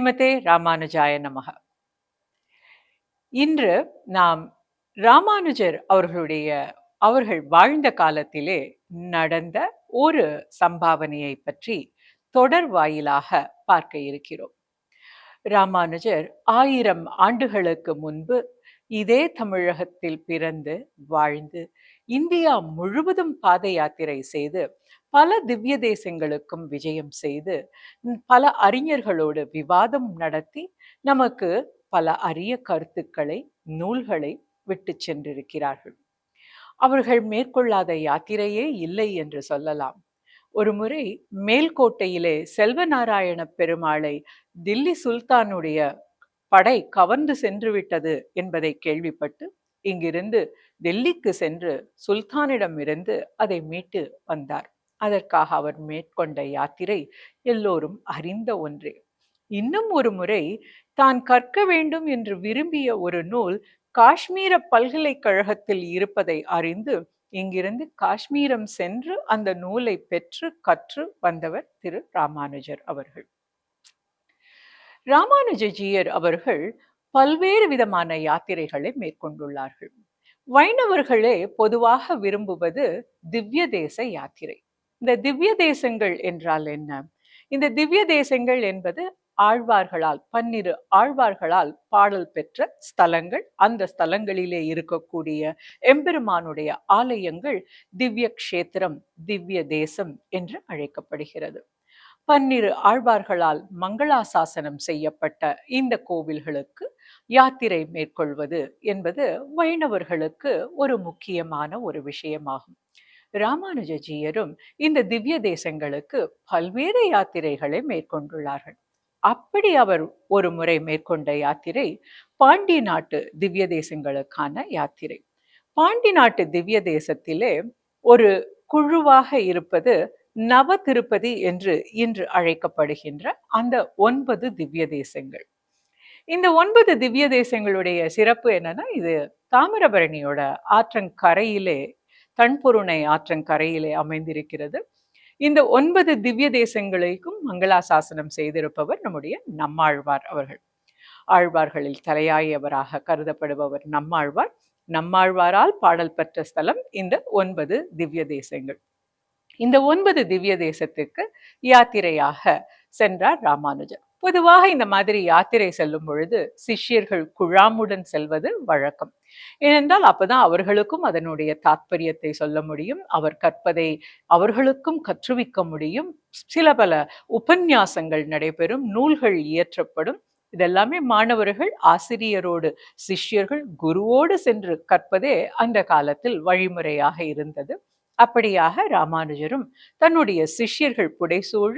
ஸ்ரீமதே ராமானுஜாய நமக. இன்று நாம் ராமானுஜர் அவர்கள் வாழ்ந்த காலத்திலே நடந்த ஒரு சம்பாவனையை பற்றி தொடர் வாயிலாக பார்க்க இருக்கிறோம். ராமானுஜர் 1000 ஆண்டுகளுக்கு முன்பு இதே தமிழகத்தில் பிறந்து வாழ்ந்து இந்தியா முழுவதும் பாத யாத்திரை செய்து பல திவ்ய தேசங்களுக்கும் விஜயம் செய்து பல அறிஞர்களோடு விவாதம் நடத்தி நமக்கு பல அரிய கருத்துக்களை நூல்களை விட்டு சென்றிருக்கிறார்கள். அவர்கள் மேற்கொள்ளாத யாத்திரையே இல்லை என்று சொல்லலாம். ஒரு முறை மேல்கோட்டையிலே செல்வநாராயண பெருமாளை தில்லி சுல்தானுடைய படை கவர்ந்து சென்று விட்டது என்பதை கேள்விப்பட்டு இங்கிருந்து டெல்லிக்கு சென்று சுல்தானிடம் இருந்து அதை மீட்டு வந்தார். அதற்காக அவர் மேற்கொண்ட யாத்திரை எல்லோரும் அறிந்த ஒன்றே. இன்னும் ஒரு முறை தான் கற்க வேண்டும் என்று விரும்பிய ஒரு நூல் காஷ்மீர பல்கலைக்கழகத்தில் இருப்பதை அறிந்து இங்கிருந்து காஷ்மீரம் சென்று அந்த நூலை பெற்று கற்று வந்தவர் திரு ராமானுஜர் அவர்கள். ராமானுஜஜியர் அவர்கள் பல்வேறு விதமான யாத்திரைகளை மேற்கொண்டுள்ளார்கள். வைணவர்களே பொதுவாக விரும்புவது திவ்ய தேச யாத்திரை. இந்த திவ்ய தேசங்கள் என்றால் என்ன? இந்த திவ்ய தேசங்கள் என்பது ஆழ்வார்களால் 12 ஆழ்வார்களால் பாடல் பெற்ற ஸ்தலங்கள். அந்த ஸ்தலங்களிலே இருக்கக்கூடிய எம்பெருமானுடைய ஆலயங்கள் திவ்ய க்ஷேத்திரம், திவ்ய தேசம் என்று அழைக்கப்படுகிறது. 12 ஆழ்வார்களால் மங்களாசாசனம் செய்யப்பட்ட இந்த கோவில்களுக்கு யாத்திரை மேற்கொள்வது என்பது வைணவர்களுக்கு ஒரு முக்கியமான ஒரு விஷயமாகும். ராமானுஜஜியரும் இந்த திவ்ய தேசங்களுக்கு பல்வேறு யாத்திரைகளை மேற்கொண்டுள்ளார்கள். அப்படி அவர் ஒரு முறை மேற்கொண்ட யாத்திரை பாண்டி நாட்டு திவ்ய தேசங்களுக்கான யாத்திரை. பாண்டி நாட்டு திவ்ய தேசத்திலே ஒரு குழுவாக இருப்பது நவ திருப்பதி என்று இன்று அழைக்கப்படுகின்ற அந்த 9 திவ்ய தேசங்கள். இந்த 9 திவ்ய தேசங்களுடைய சிறப்பு என்னன்னா, இது தாமிரபரணியோட ஆற்றங்கரையிலே, தன்பொருணை ஆற்றங்கரையிலே அமைந்திருக்கிறது. இந்த 9 திவ்ய தேசங்களுக்கும் மங்களாசாசனம் செய்திருப்பவர் நம்முடைய நம்மாழ்வார் அவர்கள். ஆழ்வார்களில் தலையாயவராக கருதப்படுபவர் நம்மாழ்வார். நம்மாழ்வாரால் பாடல் பெற்ற ஸ்தலம் இந்த 9 திவ்ய தேசங்கள். இந்த 9 திவ்ய தேசத்துக்கு யாத்திரையாக சென்றார் ராமானுஜர். பொதுவாக இந்த மாதிரி யாத்திரை செல்லும் பொழுது சிஷ்யர்கள் குழாமுடன் செல்வது வழக்கம். ஏனென்றால் அப்பதான் அவர்களுக்கும் அதனுடைய தாத்பரியத்தை சொல்ல முடியும், அவர் கற்பதை அவர்களுக்கும் கற்றுவிக்க முடியும். சில பல உபன்யாசங்கள் நடைபெறும், நூல்கள் இயற்றப்படும். இதெல்லாமே மாணவர்கள் ஆசிரியரோடு, சிஷ்யர்கள் குருவோடு சென்று கற்பதே அந்த காலத்தில் வழிமுறையாக இருந்தது. அப்படியாக ராமானுஜரும் தன்னுடைய சிஷ்யர்கள் புடைசூழ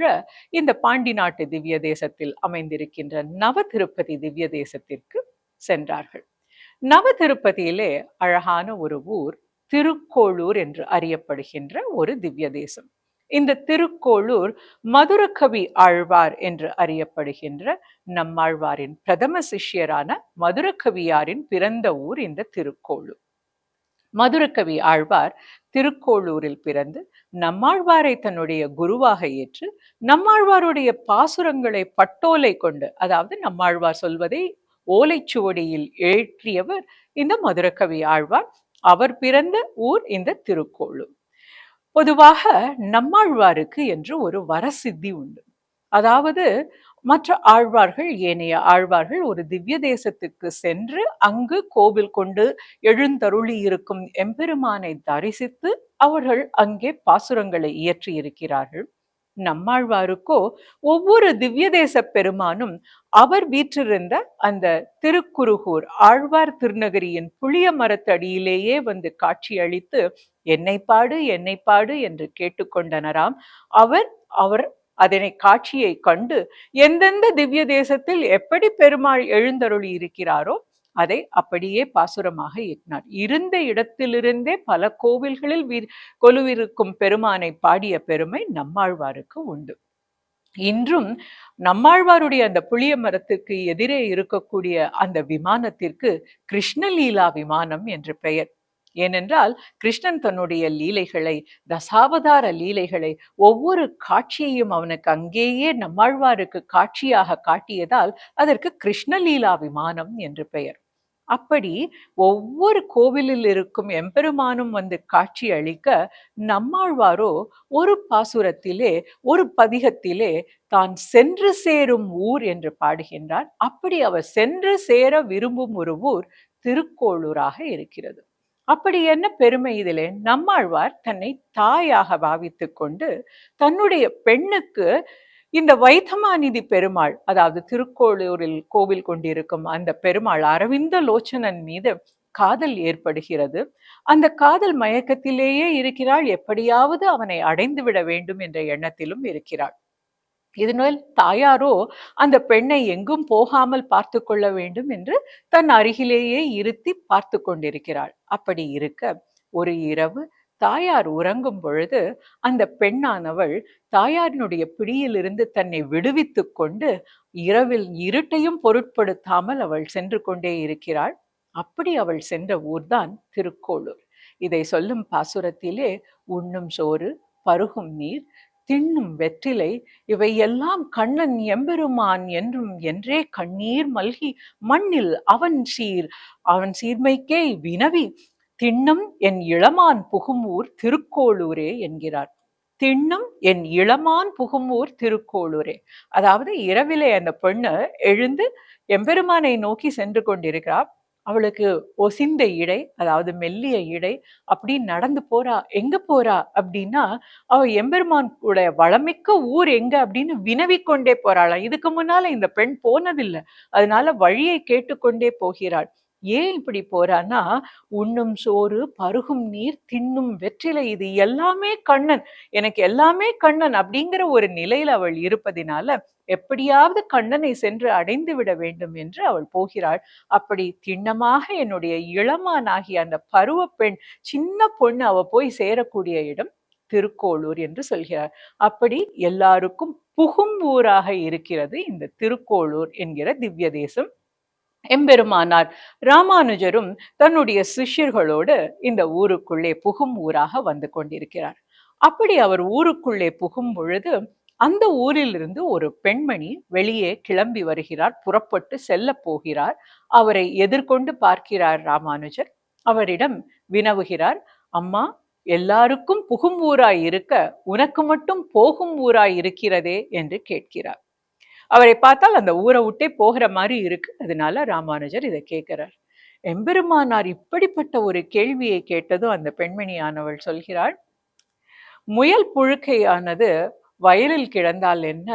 இந்த பாண்டி நாட்டு திவ்ய தேசத்தில் அமைந்திருக்கின்ற நவ திருப்பதி திவ்ய தேசத்திற்கு சென்றார்கள். நவ திருப்பதியிலே அழகான ஒரு ஊர் திருக்கோளூர் என்று அறியப்படுகின்ற ஒரு திவ்ய தேசம். இந்த திருக்கோளூர் மதுரகவி ஆழ்வார் என்று அறியப்படுகின்ற நம்மாழ்வாரின் பிரதம சிஷ்யரான மதுரகவியாரின் பிறந்த ஊர் இந்த திருக்கோளூர். மதுரகவி ஆழ்வார் திருக்கோளூரில் பிறந்து நம்மாழ்வாரை தன்னுடைய குருவாக ஏற்று நம்மாழ்வாருடைய பாசுரங்களை பட்டோலை கொண்டு, அதாவது நம்மாழ்வார் சொல்வதை ஓலைச்சுவடியில் ஏற்றியவர் இந்த மதுரகவி ஆழ்வார். அவர் பிறந்த ஊர் இந்த திருக்கோளூர். பொதுவாக நம்மாழ்வாருக்கு என்று ஒரு வரசித்தி உண்டு. அதாவது மற்ற ஆழ்வார்கள், ஏனைய ஆழ்வார்கள் ஒரு திவ்ய தேசத்துக்கு சென்று அங்கு கோவில் கொண்டு எழுந்தருளி இருக்கும் எம்பெருமானை தரிசித்து அவர்கள் அங்கே பாசுரங்களை இயற்றி இருக்கிறார்கள். நம்மாழ்வாருக்கோ ஒவ்வொரு திவ்ய தேச பெருமானும் அவர் வீற்றிருந்த அந்த திருக்குருகூர் ஆழ்வார் திருநகரியின் புளிய மரத்தடியிலேயே வந்து காட்சி அளித்து என்னை பாடு என்னை பாடு என்று கேட்டுக்கொண்டனராம். அவர் அதனை காட்சியை கண்டு எந்தெந்த திவ்ய தேசத்தில் எப்படி பெருமாள் எழுந்தருளி இருக்கிறாரோ அதை அப்படியே பாசுரமாக இயற்றினார். இருந்த இடத்திலிருந்தே பல கோவில்களில் கொலுவிருக்கும் பெருமானை பாடிய பெருமை நம்மாழ்வாருக்கு உண்டு. இன்றும் நம்மாழ்வாருடைய அந்த புளிய மரத்துக்கு எதிரே இருக்கக்கூடிய அந்த விமானத்திற்கு கிருஷ்ணலீலா விமானம் என்று பெயர். ஏனென்றால் கிருஷ்ணன் தன்னுடைய லீலைகளை, தசாவதார லீலைகளை, ஒவ்வொரு காட்சியையும் அவனுக்கு அங்கேயே நம்மாழ்வாருக்கு காட்சியாக காட்டியதால் அதற்கு கிருஷ்ணலீலா விமானம் என்று பெயர். அப்படி ஒவ்வொரு கோவிலில் இருக்கும் எம்பெருமானும் வந்து காட்சி அளிக்க, நம்மாழ்வாரோ ஒரு பாசுரத்திலே, ஒரு பதிகத்திலே தான் சென்று சேரும் ஊர் என்று பாடுகின்றார். அப்படி அவர் சென்று சேர விரும்பும் ஒரு ஊர் திருக்கோளூராக இருக்கிறது. அப்படி என்ன பெருமை இதிலே? நம்மாழ்வார் தன்னை தாயாக பாவித்துக் கொண்டு தன்னுடைய பெண்ணுக்கு இந்த வைத்தமாநிதி பெருமாள், அதாவது திருக்கோளூரில் கோவில் கொண்டிருக்கும் அந்த பெருமாள் அரவிந்த லோச்சனன் மீது காதல் ஏற்படுகிறது. அந்த காதல் மயக்கத்திலேயே இருக்கிறாள். எப்படியாவது அவனை அடைந்து விட வேண்டும் என்ற எண்ணத்திலும் இருக்கிறாள். இதனால் தாயாரோ அந்த பெண்ணை எங்கும் போகாமல் பார்த்து கொள்ள வேண்டும் என்று தன் அருகிலேயே இருத்தி பார்த்து கொண்டிருக்கிறாள். அப்படி இருக்க ஒரு இரவு தாயார் உறங்கும் பொழுது அந்த பெண்ணானவள் தாயாரினுடைய பிடியிலிருந்து தன்னை விடுவித்துக் கொண்டு இரவில் இருட்டையும் பொருட்படுத்தாமல் அவள் சென்று கொண்டே இருக்கிறாள். அப்படி அவள் சென்ற ஊர்தான் திருக்கோளூர். இதை சொல்லும் பாசுரத்திலே உண்ணும் சோறு, பருகும் நீர், தின்னும் வெற்றிலை, இவை எல்லாம் கண்ணன் எம்பெருமான் என்றும் என்றே கண்ணீர் மல்கி மண்ணில் அவன் சீர்மைக்கே வினவி திண்ணம் என் இளமான் புகுமூர் திருக்கோளூரே என்கிறார். திண்ணம் என் இளமான் புகுமூர் திருக்கோளூரே. அதாவது இரவிலே அந்த பெண்ணு எழுந்து எம்பெருமானை நோக்கி சென்று கொண்டிருக்கிறார். அவளுக்கு ஒசிந்த இடை, அதாவது மெல்லிய இடை, அப்படி நடந்து போறா. எங்க போறா அப்படின்னா அவ எம்பெருமான் கூட வளமிக்க ஊர் எங்க அப்படின்னு வினவிக்கொண்டே போறாளாம். இதுக்கு முன்னால இந்த பெண் போனதில்லை. அதனால வழியை கேட்டுக்கொண்டே போகிறாள். ஏன் இப்படி போறான்னா, உண்ணும் சோறு, பருகும் நீர், தின்னும் வெற்றிலை, இது எல்லாமே கண்ணன், எனக்கு எல்லாமே கண்ணன் அப்படிங்கிற ஒரு நிலையில அவள் இருப்பதினால எப்படியாவது கண்ணனை சென்று அடைந்து விட வேண்டும் என்று அவள் போகிறாள். அப்படி திண்ணமாக என்னுடைய இளமானாகிய அந்த பருவ பெண், சின்ன பொண்ணு, அவ போய் சேரக்கூடிய இடம் திருக்கோளூர் என்று சொல்கிறார். அப்படி எல்லாருக்கும் புகும் ஊராக இருக்கிறது இந்த திருக்கோளூர் என்கிற திவ்ய தேசம். எம்பெருமானார் ராமானுஜரும் தன்னுடைய சிஷ்யர்களோடு இந்த ஊருக்குள்ளே புகும் ஊராக வந்து கொண்டிருக்கிறார். அப்படி அவர் ஊருக்குள்ளே புகும் பொழுது அந்த ஊரிலிருந்து ஒரு பெண்மணி வெளியே கிளம்பி வருகிறார், புறப்பட்டு செல்ல போகிறார். அவரை எதிர்கொண்டு பார்க்கிறார் ராமானுஜர். அவரிடம் வினவுகிறார், அம்மா, எல்லாருக்கும் புகும் ஊராய் இருக்க உனக்கு மட்டும் போகும் ஊராய் இருக்கிறதே என்று கேட்கிறார். அவரை பார்த்தால் அந்த ஊரை விட்டே போகிற மாதிரி இருக்கு. அதனால ராமானுஜர் இதை கேட்கிறார். எம்பெருமானார் இப்படிப்பட்ட ஒரு கேள்வியை கேட்டதும் அந்த பெண்மணியானவள் சொல்கிறாள், முயல் புழுக்கையானது வயலில் கிடந்தால் என்ன,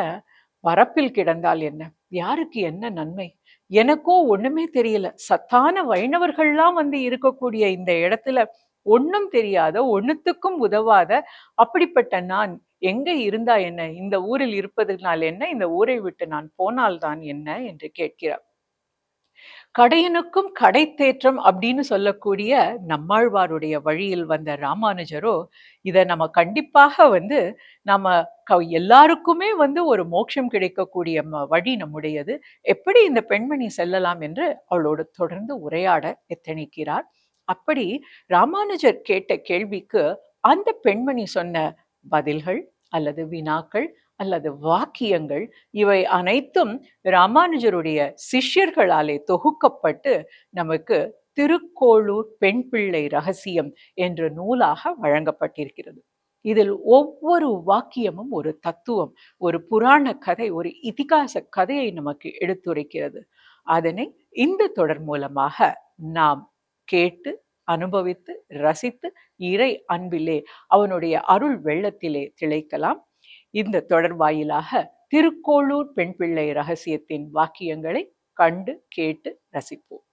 வரப்பில் கிடந்தால் என்ன, யாருக்கு என்ன நன்மை? எனக்கோ ஒண்ணுமே தெரியல. சத்தான வைணவர்கள்லாம் வந்து இருக்கக்கூடிய இந்த இடத்துல ஒன்னும் தெரியாத, ஒண்ணுத்துக்கும் உதவாத அப்படிப்பட்ட நான் எங்க இருந்தா என்ன, இந்த ஊரில் இருப்பதனால் என்ன, இந்த ஊரை விட்டு நான் போனால்தான் என்ன என்று கேட்கிறார். கடையனுக்கும் கடை தேற்றம் அப்படின்னு சொல்லக்கூடிய நம்மாழ்வாருடைய வழியில் வந்த ராமானுஜரோ இத நம்ம கண்டிப்பாக வந்து நம்ம எல்லாருக்குமே வந்து ஒரு மோட்சம் கிடைக்கக்கூடிய வழி நம்முடையது, எப்படி இந்த பெண்மணி செல்லலாம் என்று அவளோடு தொடர்ந்து உரையாட எத்தனிக்கிறார். அப்படி ராமானுஜர் கேட்ட கேள்விக்கு அந்த பெண்மணி சொன்ன பதில்கள் அல்லது வினாக்கள் அல்லது வாக்கியங்கள், இவை அனைத்தும் ராமானுஜருடைய சிஷ்யர்களாலே தொகுக்கப்பட்டு நமக்கு திருக்கோளூர் பெண் பிள்ளை ரகசியம் என்ற நூலாக வழங்கப்பட்டிருக்கிறது. இதில் ஒவ்வொரு வாக்கியமும் ஒரு தத்துவம், ஒரு புராண கதை, ஒரு இதிகாச கதையை நமக்கு எடுத்துரைக்கிறது. அதனை இந்த தொடர் மூலமாக நாம் கேட்டு அனுபவித்து ரசித்து இறை அன்பிலே அவனுடைய அருள் வெள்ளத்திலே திளைக்கலாம். இந்த தொடர் வாயிலாக திருக்கோளூர் பெண் பிள்ளை ரகசியத்தின் வாக்கியங்களை கண்டு கேட்டு ரசிப்போம்.